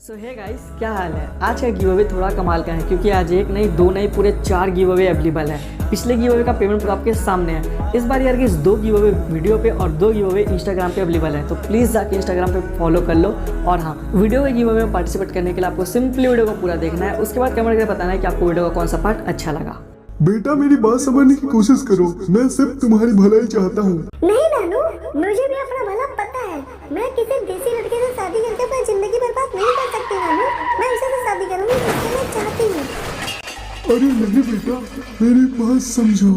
सो hey guys, क्या हाल है। आज का गिव अवे थोड़ा कमाल का है क्योंकि आज एक नहीं दो नहीं पूरे 4 गिव अवे अवेलेबल है। पिछले गिव अवे का पेमेंट आपके सामने है। इस बार यार के इस 2 गिव अवे वीडियो पे और 2 गिव अवे इंस्टाग्राम पे अवेलेबल है, तो प्लीज़ जाके इंस्टाग्राम पे फॉलो कर लो। और हाँ, वीडियो के गिव अवे में पार्टिसिपेट करने के लिए आपको सिंपली वीडियो को पूरा देखना है। उसके बाद कमेंट करके बताना है कि आपको वीडियो का कौन सा पार्ट अच्छा लगा। बेटा मेरी बात समझने की कोशिश करो, मैं सिर्फ तुम्हारी भलाई चाहता हूँ। नहीं नानू, मुझे भी अपना भला पता है। मैं किसी देसी लड़के से शादी करके अपनी जिंदगी बर्बाद नहीं कर सकती नानू। मैं उसी से शादी करूंगी जिससे मैं चाहती हूँ। अरे नहीं बेटा, मेरी बात समझो।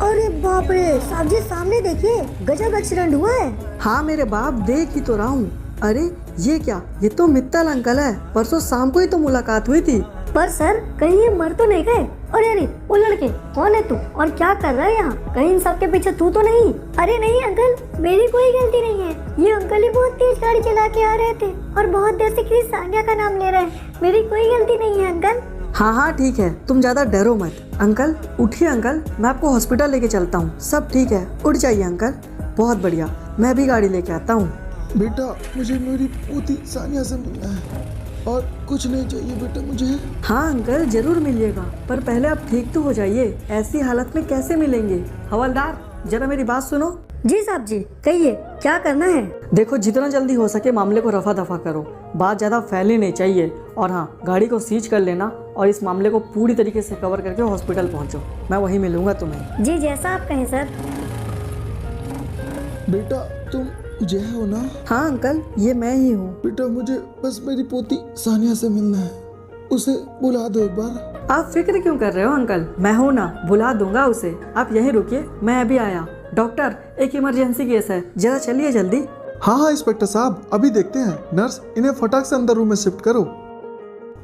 अरे बाप रे साहब जी, सामने देखिए, गजब एक्सीडेंट हुआ है। हाँ मेरे बाप, देख ही तो रहा हूँ। अरे ये क्या, ये तो मित्तल अंकल है। परसों शाम को ही तो मुलाकात हुई थी। पर सर, कहीं ये मर तो नहीं गए? अरे वो लड़के कौन है तू और क्या कर रहा है यहाँ? कहीं इन सब के पीछे तू तो नहीं? अरे नहीं अंकल, मेरी कोई गलती नहीं है। ये अंकल ही बहुत तेज गाड़ी चला के आ रहे थे और बहुत देर से किसी सानिया का नाम ले रहे हैं। मेरी कोई गलती नहीं है अंकल। हाँ ठीक है, तुम ज्यादा डरो मत। अंकल उठिए अंकल, मैं आपको हॉस्पिटल लेके चलता हूँ। सब ठीक है, उठ जाइए अंकल। बहुत बढ़िया, मैं भी गाड़ी लेके आता हूँ। बेटा मुझे मेरी पोती सानिया से मिलना है और कुछ नहीं चाहिए बेटा मुझे। हाँ अंकल जरूर मिलिएगा, पर पहले आप ठीक तो हो जाइए। ऐसी हालत में कैसे मिलेंगे? हवलदार जरा मेरी बात सुनो। जी साहब जी, कहिए क्या करना है? देखो, जितना जल्दी हो सके मामले को रफा दफा करो। बात ज़्यादा फैलनी नहीं चाहिए। और हाँ, गाड़ी को सीज कर लेना और इस मामले को पूरी तरीके से कवर करके हॉस्पिटल पहुँचो। मैं वहीं मिलूंगा तुम्हें। जी जैसा आप कहें सर। बेटा तुम जय हो ना? हाँ अंकल, ये मैं ही हूँ। बेटा मुझे बस मेरी पोती सानिया से मिलना है, उसे बुला दो एक बार। आप फिक्र क्यों कर रहे हो अंकल, मैं हूँ ना, बुला दूंगा उसे। आप यहीं रुकिए, मैं अभी आया। डॉक्टर, एक इमरजेंसी केस है, जरा चलिए जल्दी। हाँ इंस्पेक्टर साहब, अभी देखते हैं। नर्स, इन्हें फटाक से अंदर रूम में शिफ्ट करो।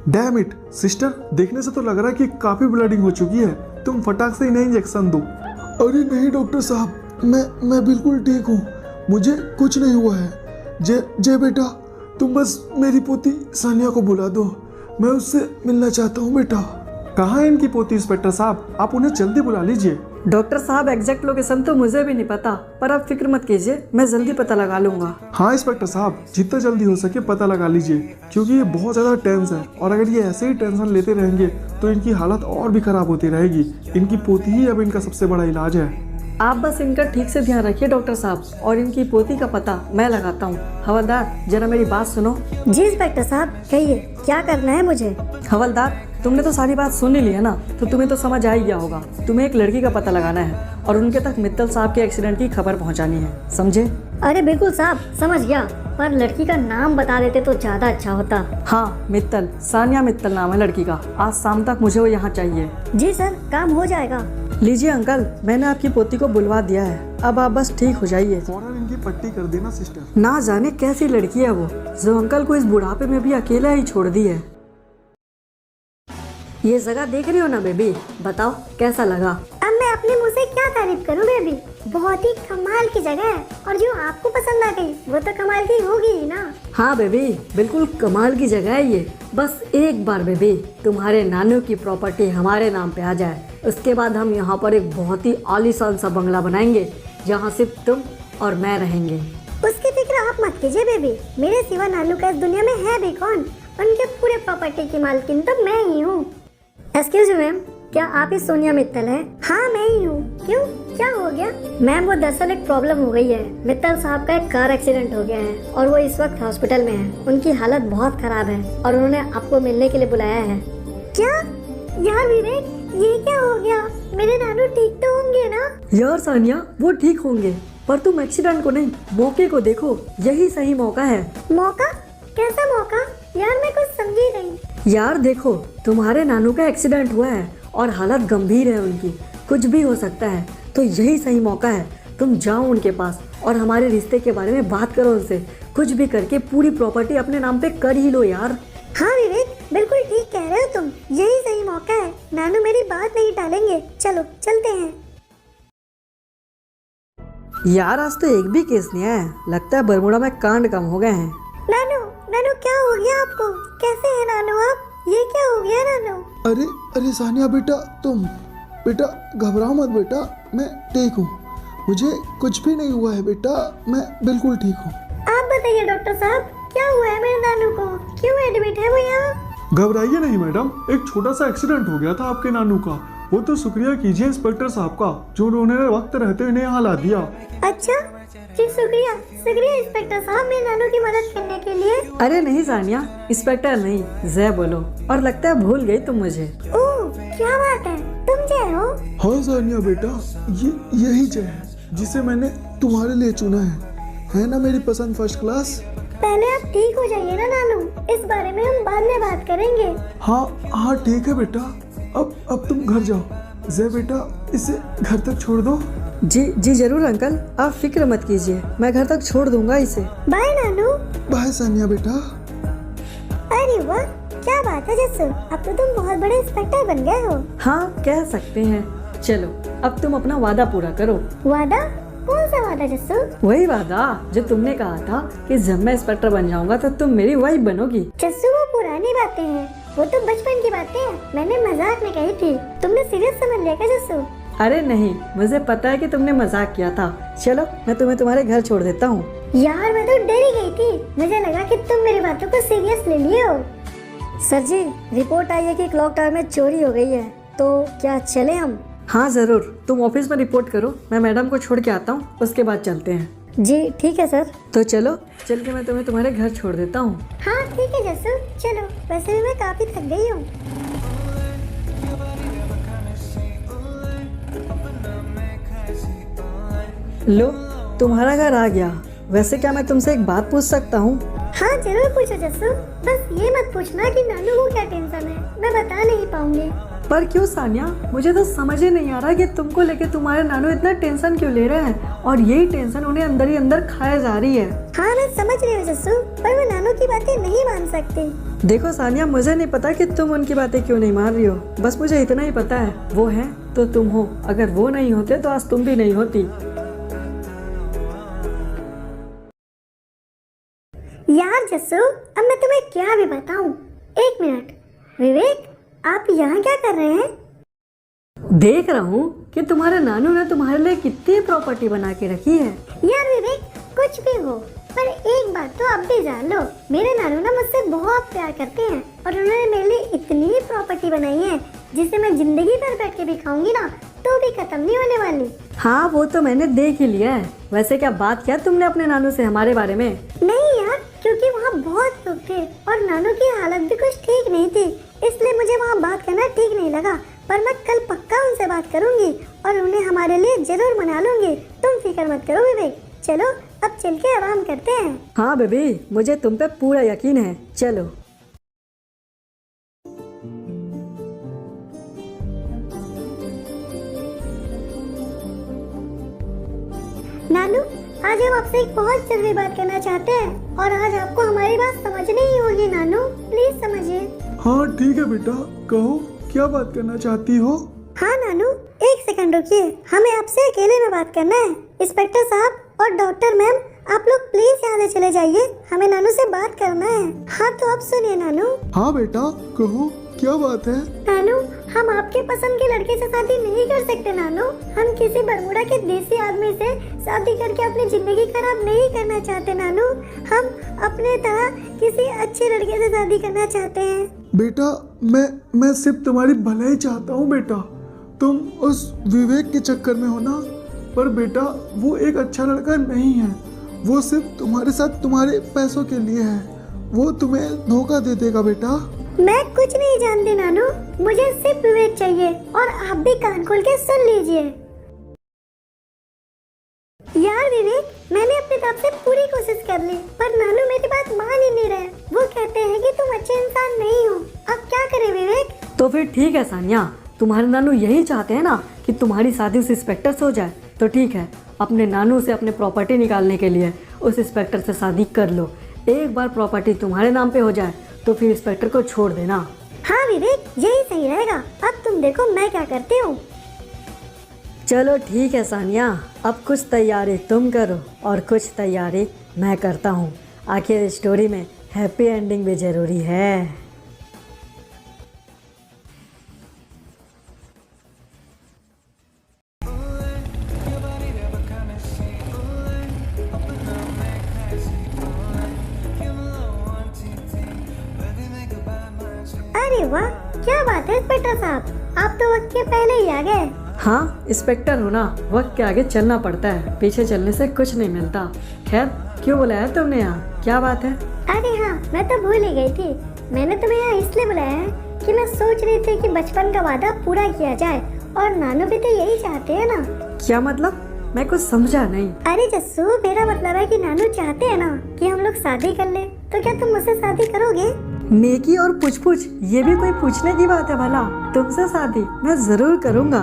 डैम इट सिस्टर, देखने से तो लग रहा है कि काफी ब्लीडिंग हो चुकी है। तुम फटाक से इन्हें इंजेक्शन दो। अरे नहीं डॉक्टर साहब, मैं बिल्कुल ठीक हूँ, मुझे कुछ नहीं हुआ है। जय बेटा, तुम बस मेरी पोती सानिया को बुला दो, मैं उससे मिलना चाहता हूँ। बेटा कहाँ है इनकी पोती इंस्पेक्टर साहब? आप उन्हें जल्दी बुला लीजिए। डॉक्टर साहब, एग्जैक्ट लोकेशन तो मुझे भी नहीं पता, पर आप फिक्र मत कीजिए, मैं जल्दी पता लगा लूंगा। हाँ इंस्पेक्टर साहब, जितना जल्दी हो सके पता लगा लीजिए, क्योंकि ये बहुत ज़्यादा टेंस है और अगर ये ऐसे ही टेंशन लेते रहेंगे तो इनकी हालत और भी खराब होती रहेगी। इनकी पोती ही अब इनका सबसे बड़ा इलाज है। आप बस इनका ठीक से ध्यान रखिए डॉक्टर साहब, और इनकी पोती का पता मैं लगाता हूँ। हवलदार जरा मेरी बात सुनो। जी इंस्पेक्टर साहब, कहिए क्या करना है मुझे? हवलदार, तुमने तो सारी बात सुन ही ली है ना, तो तुम्हें तो समझ आ ही गया होगा। तुम्हें एक लड़की का पता लगाना है और उनके तक मित्तल साहब के एक्सीडेंट की खबर पहुंचानी है, समझे? अरे बिल्कुल साहब, समझ गया, पर लड़की का नाम बता देते तो ज्यादा अच्छा होता। हाँ मित्तल, सानिया मित्तल नाम है लड़की का। आज शाम तक मुझे वो यहाँ चाहिए। जी सर, काम हो जाएगा। लीजिए अंकल, मैंने आपकी पोती को बुलवा दिया है, अब आप बस ठीक हो जाइए। फौरन इनकी पट्टी कर देना सिस्टर। ना जाने कैसी लड़की है वो, जो अंकल को इस बुढ़ापे में भी अकेला ही छोड़ दी है। ये जगह देख रही हो ना बेबी, बताओ कैसा लगा? अब मैं अपने मुंह से क्या तारीफ करूं बेबी, बहुत ही कमाल की जगह है, और जो आपको पसंद आ गई वो तो कमाल की होगी ही ना। हाँ बेबी, बिल्कुल कमाल की जगह है ये। बस एक बार बेबी तुम्हारे नानू की प्रॉपर्टी हमारे नाम पे आ जाए, उसके बाद हम यहाँ पर एक बहुत ही आलीशान सा बंगला बनाएंगे जहाँ सिर्फ तुम और मैं रहेंगे। उसकी फिक्र आप मत कीजिए बेबी, मेरे सिवा नानू का इस दुनिया में है भी कौन? उनके पूरे प्रॉपर्टी की मालकिन तो मैं ही हूँ। एक्सक्यूज मी मैम, क्या आप ही सोनिया मित्तल हैं? हाँ मैं ही हूँ। क्यों, क्या हो गया? मैम वो दरअसल एक प्रॉब्लम हो गई है। मित्तल साहब का एक कार एक्सीडेंट हो गया है और वो इस वक्त हॉस्पिटल में है। उनकी हालत बहुत खराब है और उन्होंने आपको मिलने के लिए बुलाया है। क्या यार विवेक, ये क्या हो गया? मेरे नानू ठीक तो होंगे ना? यार सानिया, वो ठीक होंगे, पर तुम एक्सीडेंट को नहीं मौके को देखो, यही सही मौका है। मौका? कैसा मौका? यार मैं कुछ समझी नहीं। यार देखो, तुम्हारे नानू का एक्सीडेंट हुआ है और हालत गंभीर है उनकी, कुछ भी हो सकता है, तो यही सही मौका है। तुम जाओ उनके पास और हमारे रिश्ते के बारे में बात करो उनसे। कुछ भी करके पूरी प्रॉपर्टी अपने नाम पे कर ही लो यार। हाँ विवेक, बिल्कुल ठीक कह रहे हो तुम, यही सही मौका है। नानू मेरी बात नहीं टालेंगे, चलो चलते हैं। यार आज तो एक भी केस नहीं आया, लगता है बरमुडा में कांड कम हो गए हैं। नानू, नानू क्या हो गया आपको? कैसे हैं नानू आप? ये क्या हो गया नानू? अरे सानिया बेटा, तुम बेटा घबराओ मत बेटा, मैं ठीक हूँ, मुझे कुछ भी नहीं हुआ है बेटा, मैं बिल्कुल ठीक हूँ। साहब, क्या हुआ है मेरे नानू को? क्यों एडमिट है वो यहाँ? घबराइए नहीं मैडम, एक छोटा सा एक्सीडेंट हो गया था आपके नानू का। वो तो शुक्रिया कीजिए इंस्पेक्टर साहब का, जो उन्होंने वक्त रहते इन्हें यहाँ ला दिया। अच्छा जी, शुक्रिया शुक्रिया इंस्पेक्टर साहब, मेरे नानू की मदद करने के लिए। अरे नहीं सानिया, इंस्पेक्टर नहीं जय बोलो। और लगता है भूल गई तुम मुझे। ओह क्या बात है, तुम जय हो? हाँ सानिया बेटा, यही जय है जिसे मैंने तुम्हारे लिए चुना है ना मेरी पसंद फर्स्ट क्लास। पहले आप ठीक हो जाइए ना नानू, इस बारे में हम बाद में बात करेंगे। हाँ ठीक है बेटा, अब तुम घर जाओ। जय बेटा, इसे घर तक छोड़ दो। जी जरूर अंकल, आप फिक्र मत कीजिए, मैं घर तक छोड़ दूंगा इसे। बाय नानू। बाय सानिया बेटा। अरे वाह, क्या बात है जस्सू, अब तो तुम बहुत बड़े इंस्पेक्टर बन गए हो। हाँ कह सकते हैं। चलो अब तुम अपना वादा पूरा करो। वादा? कौन सा वादा जस्सू? वही वादा जो तुमने कहा था कि जब मैं इंस्पेक्टर बन जाऊंगा तो तुम मेरी वाइफ बनोगी। जस्सू वो पुरानी बातें हैं, वो तो बचपन की बातें हैं, मैंने मजाक में कही थी, तुमने सीरियस समझ लिया क्या जस्सू? अरे नहीं, मुझे पता है कि तुमने मजाक किया था। चलो मैं तुम्हें तुम्हारे घर छोड़ देता हूँ। यार मैं तो डर ही गई थी, मुझे लगा कि तुम मेरी बातों को सीरियस ले लिए हो। सर जी, रिपोर्ट आई है कि क्लॉक टावर में चोरी हो गई है, तो क्या चले हम? हाँ जरूर, तुम ऑफिस में रिपोर्ट करो, मैं मैडम को छोड़ के आता हूँ, उसके बाद चलते हैं। जी ठीक है सर। तो चलो, चल के मैं तुम्हें तुम्हारे घर छोड़ देता हूँ। हाँ ठीक है जस्सू, चलो, वैसे भी मैं काफी थक गई हूँ। लो, तुम्हारा घर आ गया। वैसे क्या मैं तुमसे एक बात पूछ सकता हूँ? हाँ जरूर पूछो जस्सू, बस ये मत पूछना कि नानू को क्या टेंशन है, मैं बता नहीं पाऊंगी। पर क्यों सानिया, मुझे तो समझ ही नहीं आ रहा कि तुमको लेके तुम्हारे नानू इतना टेंशन क्यों ले रहे हैं, और यही टेंशन उन्हें अंदर ही अंदर खाया जा रही है। हाँ मैं समझ रही हूँ जस्सू, पर मैं नानू की बातें नहीं मान सकती। देखो सानिया, मुझे नहीं पता कि तुम उनकी बातें क्यों नहीं मान रही हो, बस मुझे इतना ही पता है, वो है तो तुम हो, अगर वो नहीं होते तो आज तुम भी नहीं होती। यार जस्सू, अब मैं तुम्हें क्या भी बताऊं। एक मिनट, विवेक आप यहाँ क्या कर रहे हैं? देख रहा हूँ कि तुम्हारे नानू ने तुम्हारे लिए कितनी प्रॉपर्टी बना के रखी है। यार विवेक, कुछ भी हो, पर एक बात तो आप भी जान लो, मेरे नानू ना मुझसे बहुत प्यार करते हैं, और उन्होंने मेरे लिए इतनी प्रॉपर्टी बनाई है जिसे मैं जिंदगी भर बैठ के भी खाऊंगी ना तो भी खत्म नहीं होने वाली। हाँ वो तो मैंने देख ही लिया है। वैसे क्या बात किया तुमने अपने नानू से हमारे बारे में? नहीं यार, क्योंकि वहाँ बहुत लोग थे और नानू की हालत भी कुछ ठीक नहीं थी, इसलिए मुझे वहाँ बात करना ठीक नहीं लगा। पर मैं कल पक्का उनसे बात करूंगी और उन्हें हमारे लिए जरूर मना लूंगी, तुम फिक्र मत करो विवेक। चलो अब चल के आराम करते हैं। हाँ बेबी, मुझे तुम पे पूरा यकीन है, चलो। नानू, आज हम आपसे एक बहुत जरूरी बात करना चाहते हैं, और आज आपको हमारी बात समझनी ही होगी नानू, प्लीज समझिए। हाँ ठीक है बेटा, कहो क्या बात करना चाहती हो? हाँ नानू, एक सेकंड रुकिए, हमें आपसे अकेले में बात करना है। इंस्पेक्टर साहब और डॉक्टर मैम, आप लोग प्लीज यहाँ से चले जाइए, हमें नानू से बात करना है। हाँ तो अब सुनिए नानू। हाँ बेटा कहो, क्या बात है? नानू, हम आपके पसंद के लड़के से शादी नहीं कर सकते नानू, हम किसी बरमूडा के देसी आदमी से शादी करके अपनी जिंदगी खराब नहीं करना चाहते नानू, हम अपने तरह किसी अच्छे लड़के से शादी करना चाहते हैं। बेटा मैं सिर्फ तुम्हारी भलाई चाहता हूँ बेटा, तुम उस विवेक के चक्कर में हो ना। पर बेटा वो एक अच्छा लड़का नहीं है, वो सिर्फ तुम्हारे साथ तुम्हारे पैसों के लिए है, वो तुम्हें धोखा दे देगा बेटा। मैं कुछ नहीं जानती नानू, मुझे सिर्फ विवेक चाहिए, और आप भी कान खोल के सुन लीजिए। यार विवेक, मैंने अपनी तरफ से पूरी कोशिश कर ली, पर नानू मेरी बात मान ही नहीं रहे, वो कहते हैं कि तुम अच्छे इंसान नहीं हो। अब क्या करें विवेक? तो फिर ठीक है सानिया, तुम्हारे नानू यही चाहते हैं ना कि तुम्हारी शादी उस इंस्पेक्टर से हो जाए, तो ठीक है, अपने नानू से अपने प्रॉपर्टी निकालने के लिए उस इंस्पेक्टर से शादी कर लो। एक बार प्रॉपर्टी तुम्हारे नाम पे हो जाए तो फिर इंस्पेक्टर को छोड़ देना। हाँ विवेक, यही सही रहेगा। अब तुम देखो मैं क्या करती हूँ। चलो ठीक है सानिया, अब कुछ तैयारी तुम करो और कुछ तैयारी मैं करता हूँ। आखिर स्टोरी में हैप्पी एंडिंग भी जरूरी है। अरे वाह, क्या बात है इंस्पेक्टर साहब, आप तो वक्त के पहले ही आ गए। हाँ इंस्पेक्टर हो ना, वक्त के आगे चलना पड़ता है, पीछे चलने से कुछ नहीं मिलता। खैर क्यों बुलाया तुमने यहाँ, क्या बात है? अरे हाँ, मैं तो भूल ही गई थी। मैंने तुम्हें यहाँ इसलिए बुलाया है कि मैं सोच रही थी कि बचपन का वादा पूरा किया जाए, और नानू भी तो यही चाहते हैं ना। क्या मतलब? मैं कुछ समझा नहीं। अरे जस्सू, मेरा मतलब है कि नानू चाहते हैं ना कि हम लोग शादी कर ले, तो क्या तुम मुझसे शादी करोगे? नेकी और पूछ ये भी कोई पूछने की बात है भला? तुमसे शादी मैं जरूर करूँगा।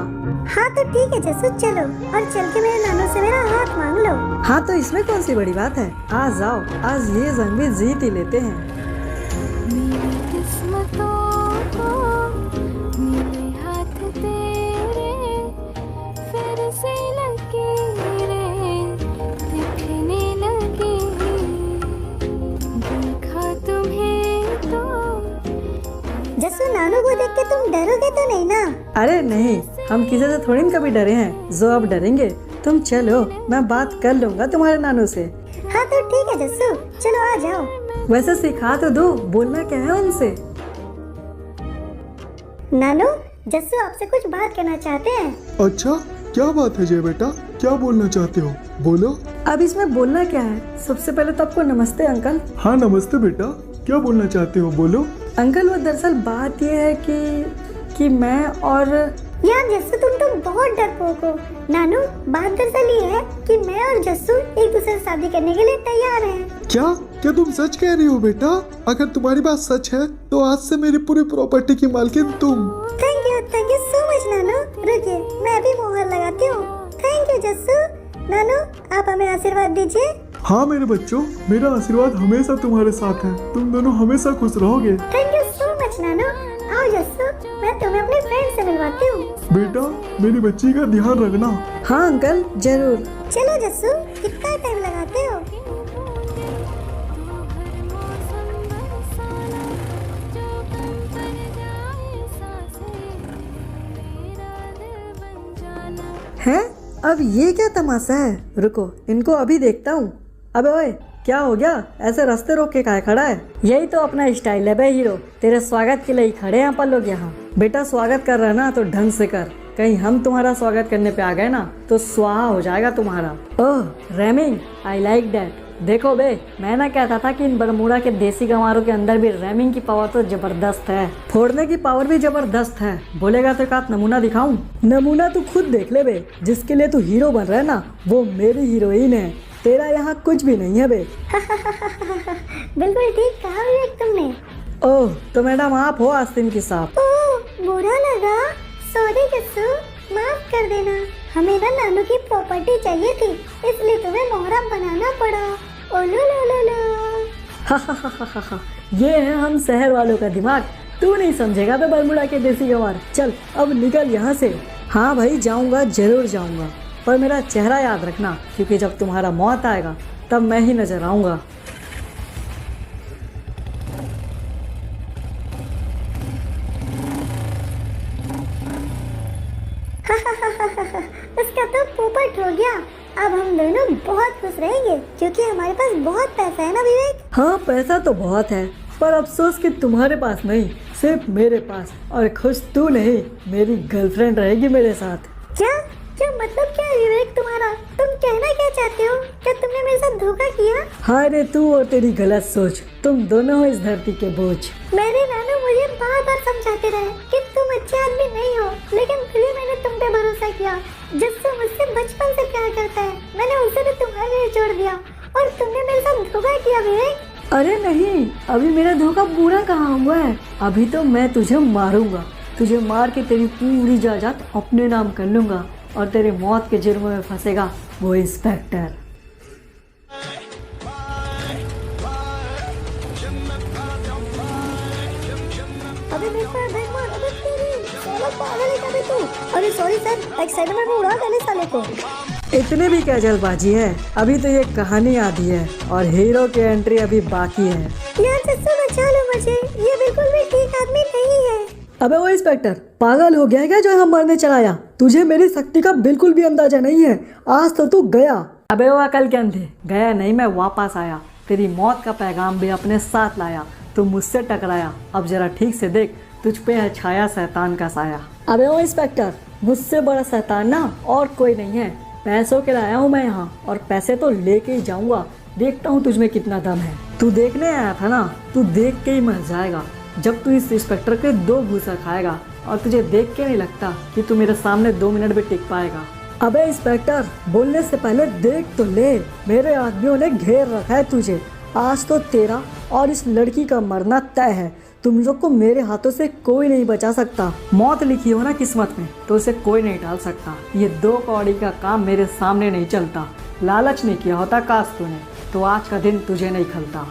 हाँ तो ठीक है जस्सू, चलो और चल के मेरे नानू से मेरा हाथ मांग लो। हाँ तो इसमें कौन सी बड़ी बात है, आ जाओ, आज ये जंग भी जीत ही लेते हैं। मेरी किस्मतों को मिले हाथ तेरे, फिर से लकीरें दिखने लगी, देखा तुम्हें तो। जस्सू, नानू को देख के तुम डरोगे तो नहीं ना? अरे नहीं, हम किसी से थोड़ी न कभी डरे हैं, जो अब डरेंगे। तुम चलो, मैं बात कर लूँगा तुम्हारे नानू से। हाँ तो ठीक है जस्सू, चलो आ जाओ। वैसे सिखा तो दो, बोलना क्या है उनसे? नानू, जस्सू आपसे कुछ बात करना चाहते हैं। अच्छा, क्या बात है जय बेटा, क्या बोलना चाहते हो, बोलो। अब इसमें बोलना क्या है, सबसे पहले तो आपको नमस्ते अंकल। हाँ नमस्ते बेटा, क्या बोलना चाहते हो, बोलो। अंकल वो दरअसल बात ये है कि मैं और यार जस्सू, तुम तो बहुत डरपोक हो। नानू, बात दरअसल ये है कि मैं और जस्सू एक दूसरे से शादी करने के लिए तैयार हैं। क्या तुम सच कह रही हो बेटा? अगर तुम्हारी बात सच है तो आज से मेरी पूरी प्रॉपर्टी की मालकिन तुम। थैंक यू सो मच नानू। रुकिए, मैं भी मोहर लगाती हूँ। Thank you Jassu. नानू, आप हमें आशीर्वाद दीजिए। हाँ मेरे बच्चों, मेरा आशीर्वाद हमेशा तुम्हारे साथ है, तुम दोनों हमेशा खुश रहोगे। थैंक यू सो मच नानू। आओ जस्सू, मैं तुम्हें अपने फ्रेंड से मिलवाती हूँ। बेटा, मेरी बच्ची का ध्यान रखना। हाँ अंकल जरूर। चलो जस्सू, कितना टाइम लगाते हो? हैं? अब ये क्या तमाशा है, रुको इनको अभी देखता हूँ। अबे ओए, क्या हो गया, ऐसे रास्ते रोक के काहे खड़ा है? यही तो अपना स्टाइल है बे हीरो, तेरे स्वागत के लिए ही खड़े हैं अपन लोग यहाँ। बेटा स्वागत कर रहा है ना तो ढंग से कर, कहीं हम तुम्हारा स्वागत करने पे आ गए ना तो स्वाहा हो जाएगा तुम्हारा। ओह रैमिंग, आई लाइक दैट। देखो बे, मैं ना कहता था कि इन बरमूडा के देसी गंवारों के अंदर भी रैमिंग की पावर तो जबरदस्त है, फोड़ने की पावर भी जबरदस्त है। बोलेगा तो एक आध नमूना दिखाऊं? नमूना तू खुद देख ले बे, जिसके लिए तू हीरो बन रहा है ना वो मेरी हीरोइन है, तेरा यहाँ कुछ भी नहीं है बे। बिल्कुल ठीक कहा विवेक तुमने। ओह तो मैडम आप हो आस्तीन की साहब। ओह, बुरा लगा, सॉरी जस्सू, माफ कर देना। हमें ना नानू की प्रॉपर्टी चाहिए थी, इसलिए तुम्हें मोहरा बनाना पड़ा। ओलो लो लो लो। ये है हम शहर वालों का दिमाग, तू नहीं समझेगा बे बरमूडा के देसी गंवार। चल अब निकल यहाँ से। हाँ भाई जाऊँगा, जरूर जाऊँगा, पर मेरा चेहरा याद रखना, क्योंकि जब तुम्हारा मौत आएगा तब मैं ही नजर आऊँगा। उसका तो पोपट हो गया। अब हम दोनों बहुत खुश रहेंगे क्योंकि हमारे पास बहुत पैसा है ना विवेक। हाँ पैसा तो बहुत है, पर अफसोस कि तुम्हारे पास नहीं, सिर्फ मेरे पास। और खुश तू नहीं, मेरी गर्लफ्रेंड रहेगी मेरे साथ। क्या क्या मतलब क्या है विवेक तुम्हारा? तुम कहना क्या चाहते हो? क्या तुमने मेरे साथ धोखा किया? हाय रे तू और तेरी गलत सोच, तुम दोनों हो इस धरती के बोझ। मेरे नानू मुझे बार बार समझाते रहे कि तुम अच्छे आदमी नहीं हो, लेकिन फिर भी मैंने तुम पे भरोसा किया। जिससे मुझसे बचपन से प्यार करता है, मैंने उसे भी तुम्हारे लिए छोड़ दिया और तुमने मेरे साथ धोखा किया विवेक। अरे नहीं, अभी मेरा धोखा पूरा कहाँ हुआ है। अभी तो मैं तुझे मारूंगा, तुझे मार के तेरी पूरी जायदाद अपने नाम कर लूंगा और तेरी मौत के जुर्म में फंसेगा वो इंस्पेक्टर। अबे मेरे पर बैठ मार, अबे तेरी साला पागल है क्या बे तू? अरे सॉरी सर, एक्साइटमेंट में उड़ा डाले साले को। इतने भी क्या जल्दबाजी है, अभी तो ये कहानी आधी है और हीरो की एंट्री अभी बाकी है। यार जस्सू बचा लो मुझे, ये बिल्कुल भी ठीक आदमी नहीं है। अबे वो इंस्पेक्टर पागल हो गया है क्या जो हम मरने चलाया? तुझे मेरी शक्ति का बिल्कुल भी अंदाजा नहीं है, आज तो तू गया। अबे वो अकल के अंधे, गया नहीं, मैं वापस आया, तेरी मौत का पैगाम भी अपने साथ लाया। तू मुझसे टकराया, अब जरा ठीक से देख तुझ पे है छाया शैतान का साया। अबे ओ इंस्पेक्टर, मुझसे बड़ा शैतान ना और कोई नहीं है। पैसों के लाया हूँ मैं यहाँ और पैसे तो लेके ही जाऊंगा। देखता हूँ तुझ में कितना दम है। तू देखने आया था ना, तू देख के ही मर जाएगा जब तू इस इंस्पेक्टर के 2 घूसा खाएगा। और तुझे देख के नहीं लगता कि तू मेरे सामने 2 मिनट भी टिक पाएगा। अबे इंस्पेक्टर, बोलने से पहले देख तो ले, मेरे आदमियों ने घेर रखा है तुझे। आज तो तेरा और इस लड़की का मरना तय है। तुम लोग को मेरे हाथों से कोई नहीं बचा सकता। मौत लिखी हो ना किस्मत में तो उसे कोई नहीं टाल सकता। ये 2 कौड़ी का काम मेरे सामने नहीं चलता। लालच नहीं किया होता काश तूने तो आज का दिन तुझे नहीं खलता।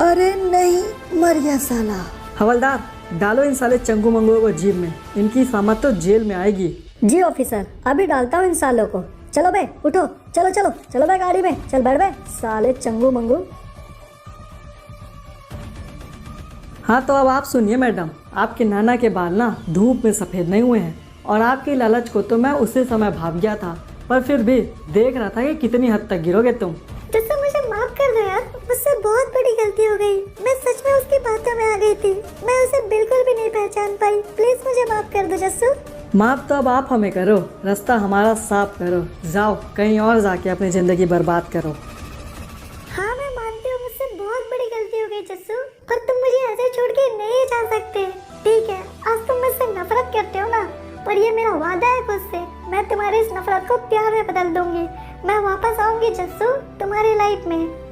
अरे नहीं, मर गया साला। हवलदार, डालो इन साले चंगू मंगू को जेब में। इनकी सामत तो जेल में आएगी। जी ऑफिसर, अभी डालता हूँ इन सालों को। चलो बे, उठो, चलो चलो चलो बे गाड़ी में, चल बैठ बे साले चंगू मंगू। हाँ तो अब आप सुनिए मैडम, आपके नाना के बाल ना धूप में सफ़ेद नहीं हुए हैं और आपकी लालच को तो मैं उसी समय भाग गया था, पर फिर भी देख रहा था कि कितनी हद तक गिरोगे तुम। जस्सू मुझे माफ कर दो यार, मुझसे बहुत बड़ी गलती हो गई। मैं सच में उसकी बातों में आ गई थी, मैं उसे बिल्कुल भी नहीं पहचान पाई। प्लीज मुझे माफ कर दो जस्सू। माफ तो अब आप हमें करो, रास्ता हमारा साफ करो। जाओ कहीं और जाके अपनी ज़िंदगी बर्बाद करो। हाँ मैं मानती हूँ मुझसे बहुत बड़ी गलती हो गई जस्सू, पर तुम मुझे ऐसे छोड़ के नहीं जा सकते। ठीक है, आज तुम मुझसे नफरत करते हो ना, पर ये मेरा वादा है खुद से, मैं तुम्हारी इस नफरत को प्यार में बदल दूंगी। मैं वापस आऊंगी जस्सू तुम्हारी लाइफ में।